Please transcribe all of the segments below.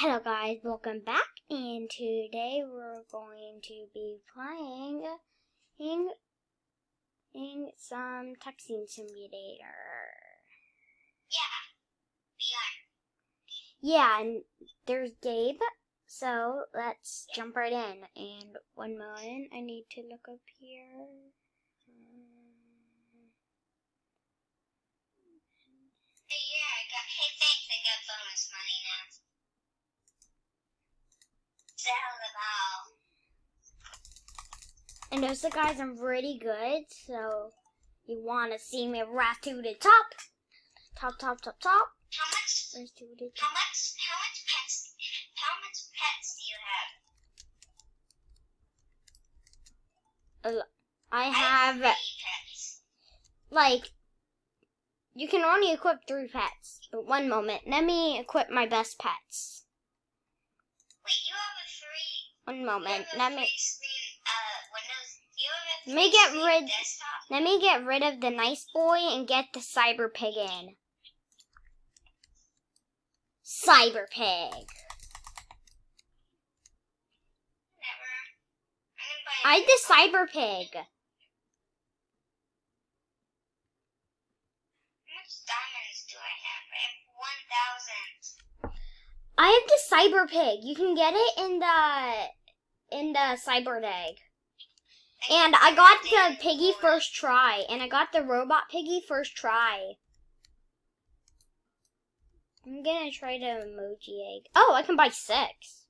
Hello guys, welcome back, and today we're going to be playing some Texting Simulator. Yeah, and there's Gabe, so let's jump right in. And 1 moment, I need to look up here. Hey, thanks, I got bonus money now. And also guys, I'm really good, so you want to see me rise to the top. Top. How much Rise to the top. how much pets do you have? I have 3 pets. like, you can only equip 3 pets. But 1 moment, let me equip my best pets. Wait, you have a 1 moment, let me Windows. You have a desktop? let me get rid of the nice boy and get the cyber pig in. Cyber pig. Never. I'm gonna buy I the cyber pig. How much diamonds do I have? I have 1,000. I have the cyber pig. You can get it in the cyber egg. And I got the piggy first try. And I got the robot piggy first try. I'm gonna try the emoji egg. Oh, I can buy 6.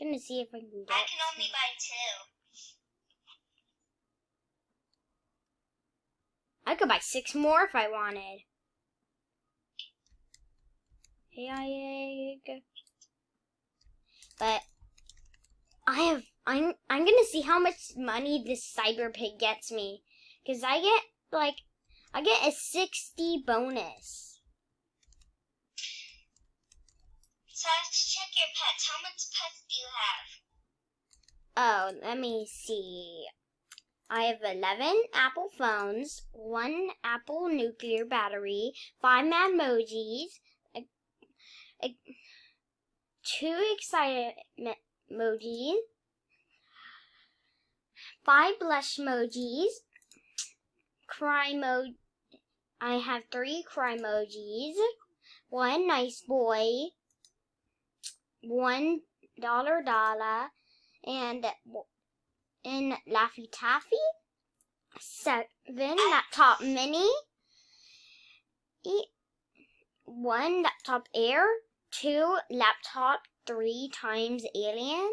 I'm gonna see if I can get I can only buy 2. I could buy 6 more if I wanted. Hey, egg. But I'm gonna see how much money this cyber pig gets me. Cause I get a 60 bonus. So let's check your pets. How much pets do you have? Oh, let me see. I have 11 Apple phones, 1 Apple nuclear battery, 5 emojis, 2 excited emojis, 5 blush emojis, cry mode. I have 3 cry emojis, 1 nice boy, 1 dollar, and Laffy Taffy, 7 laptop mini, 1 laptop air, 2 laptop 3 times alien,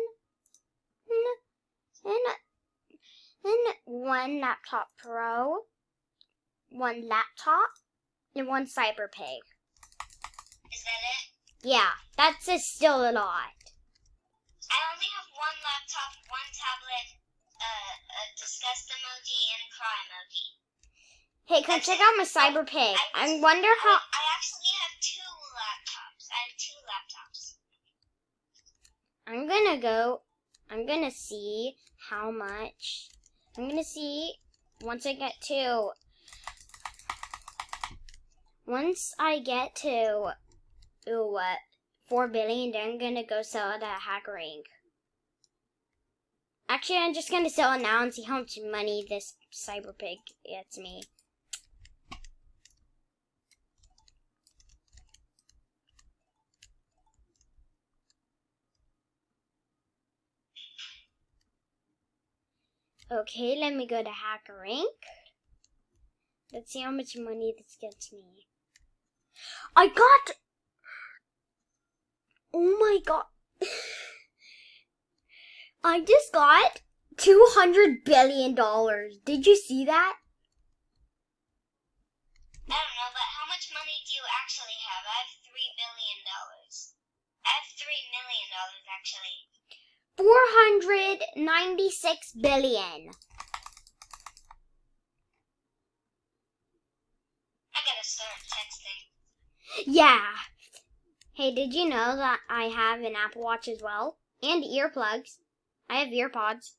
and 1 laptop pro, 1 laptop, and 1 cyber pig. Is that it? Yeah, that's still a lot. I only have 1 laptop, 1 tablet, a disgust emoji, and a cry emoji. Hey, come check out my cyber pig. I wonder how. I actually have 2 laptops. I have 2 laptops. I'm gonna see how much. I'm gonna see once I get to 4 billion, then I'm gonna go sell it at Hacker Inc. Actually, I'm just gonna sell it now and see how much money this cyber pig gets me. Okay, let me go to Hacker Inc. Let's see how much money this gets me. Oh my god. I just got $200 billion. Did you see that? I don't know, but how much money do you actually have? I have $3 billion. I have $3 million, actually. 496 billion. I gotta start texting. Yeah. Hey, did you know that I have an Apple Watch as well? And earplugs. I have earpods.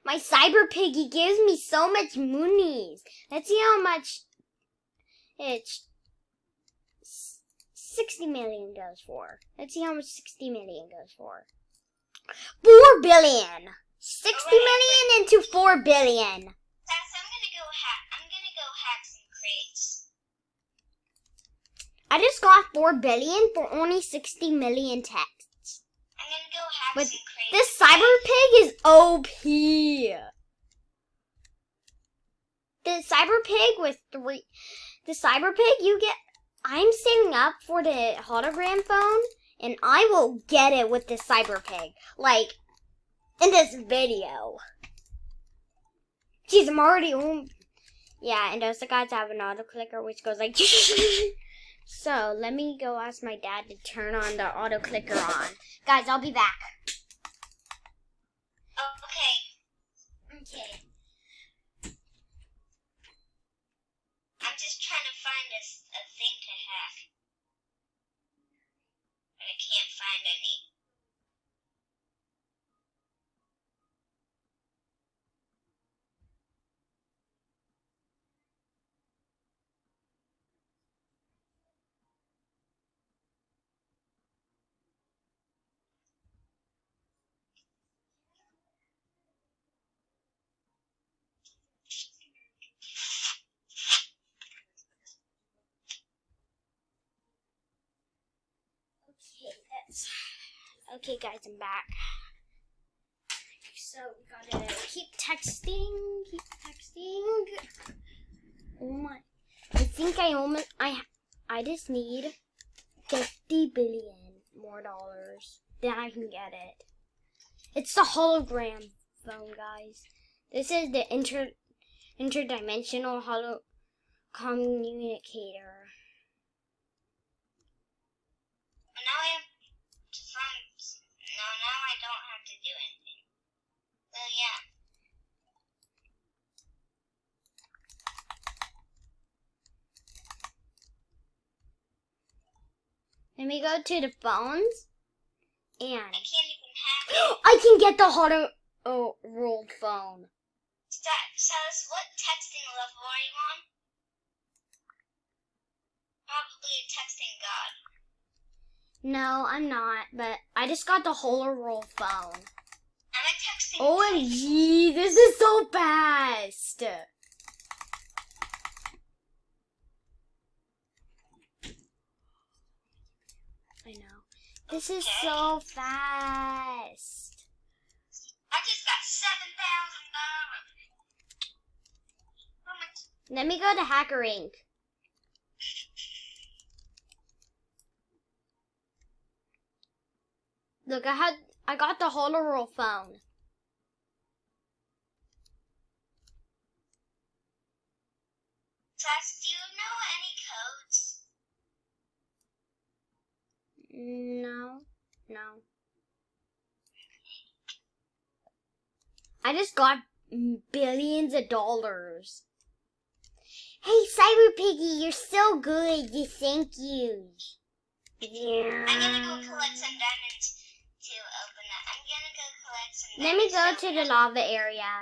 My cyber piggy gives me so much moonies. Let's see how much it's 60 million goes for. Let's see how much 60 million goes for. 4 billion. 60 million into 4 billion. Sass, I'm gonna go hack some crates. I just got 4 billion for only 60 million texts. I'm gonna go hack But some crates. this cyber pig is OP. The cyber pig with 3. The cyber pig you get. I'm saving up for the hologram phone, and I will get it with the cyber pig. Like, in this video. Jeez, I'm already home. Yeah, and those guys have an auto clicker which goes like. So, let me go ask my dad to turn on the auto clicker on. Guys, I'll be back. Okay. I'm just trying to find a thing to hack. But I can't find any. Okay, guys, I'm back. So we gotta keep texting. Oh my! I think I just need 50 billion more dollars. Then I can get it. It's the hologram phone, guys. This is the interdimensional holo communicator. Now I have to find. No, now I don't have to do anything. So yeah. Let me go to the phones, and I can't even hack it. I can get the rolled phone. Says, what texting level are you on? Probably texting God. No, I'm not, but I just got the roll phone. I'm a texting. OMG, this is so fast. I know. This is so fast. I just got $7,000. How much? Let me go to Hacker Inc. Look, I got the roll phone. Sass, do you know any codes? No. I just got billions of dollars. Hey, Cyber Piggy, you're so good. Thank you. Yeah. I'm gonna go collect some diamonds to open it. I'm gonna go collect some Let me diamonds. go to the lava area.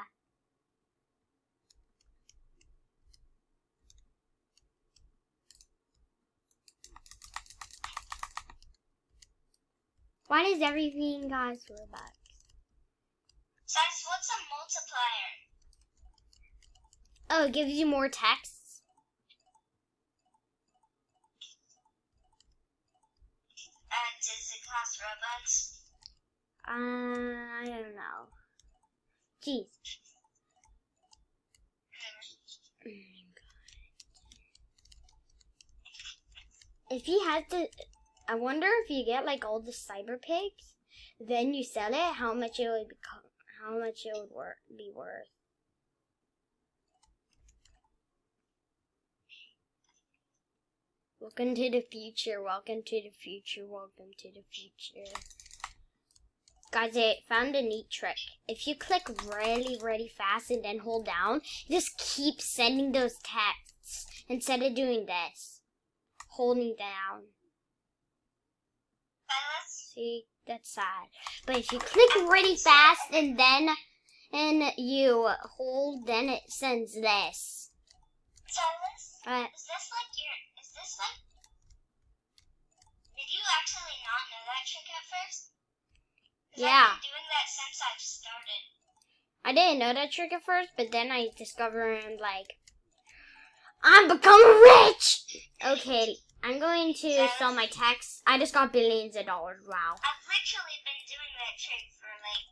Why does everything guys Robux? Sass, what's a multiplier? Oh, it gives you more texts. Does it cost Robux? I don't know. Jeez. If he had to, I wonder if you get like all the cyber pigs, then you sell it, how much it would become, how much it would be worth. Welcome to the future. Welcome to the future. Welcome to the future. Guys, I found a neat trick. If you click really fast and then hold down, it just keeps sending those texts instead of doing this. Holding down. See, that's sad. But if you click really fast and then you hold, then it sends this. Silas, is this like your trick at first? 'Cause Yeah. I've been doing that since I've started. I didn't know that trick at first, but then I discovered, like, I'm becoming rich! Okay, I'm going to sell my text. I just got billions of dollars. Wow. I've literally been doing that trick for, like,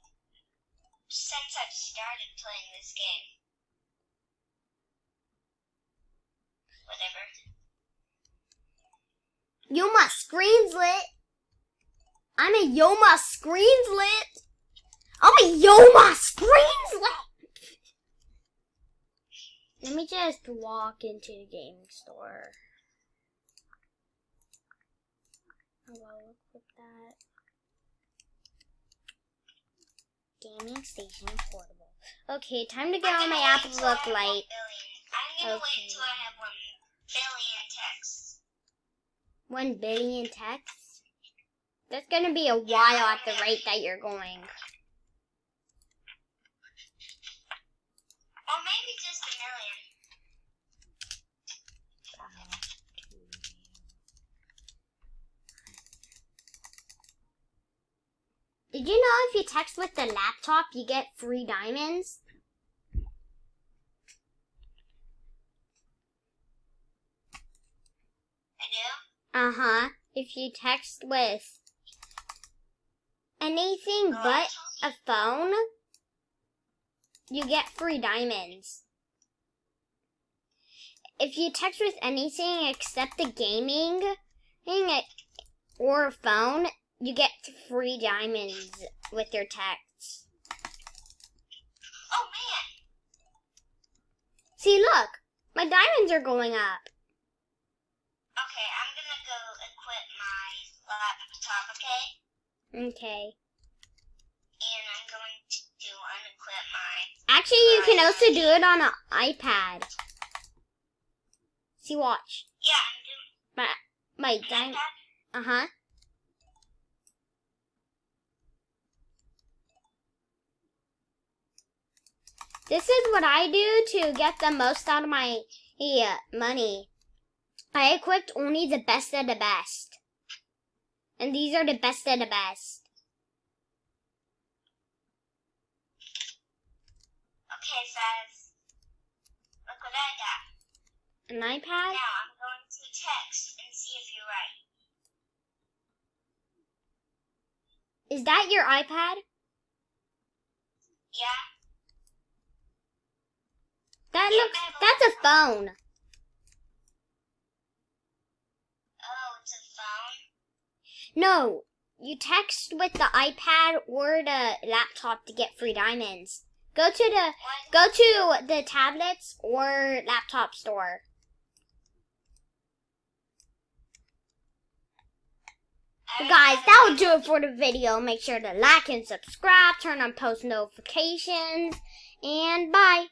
since I've started playing this game. Whatever. Yoma screen's lit. I'm a Yoma screen's lit. I'm a Yoma screen's lit. Let me just walk into the gaming store. Oh, well, look at that. Gaming station portable. Okay, time to get on my Apple Look Light. I'm gonna wait until I have 1 billion texts. 1 billion texts? That's gonna be a while at the rate that you're going. Or maybe just 1 million. Did you know if you text with the laptop, you get free diamonds? I do? Uh-huh. If you text with anything but a phone, you get free diamonds. If you text with anything except the gaming thing or a phone, you get free diamonds with your text. Oh, man. See, look. My diamonds are going up. Okay, I'm gonna go equip my laptop, okay? Okay. And I'm going to unequip my... Actually, you can also do it on an iPad. See, watch. Yeah, I'm doing... My diamond. Uh-huh. This is what I do to get the most out of my money. I equipped only the best of the best. And these are the best of the best. Okay, Faz. Look what I got. An iPad? Now I'm going to text and see if you're right. Is that your iPad? Yeah? That Yeah, looks, that's a phone. Oh, it's a phone? No, you text with the iPad or the laptop to get free diamonds. Go to the tablets or laptop store. But guys, that will do it for the video. Make sure to like and subscribe, turn on post notifications, and bye.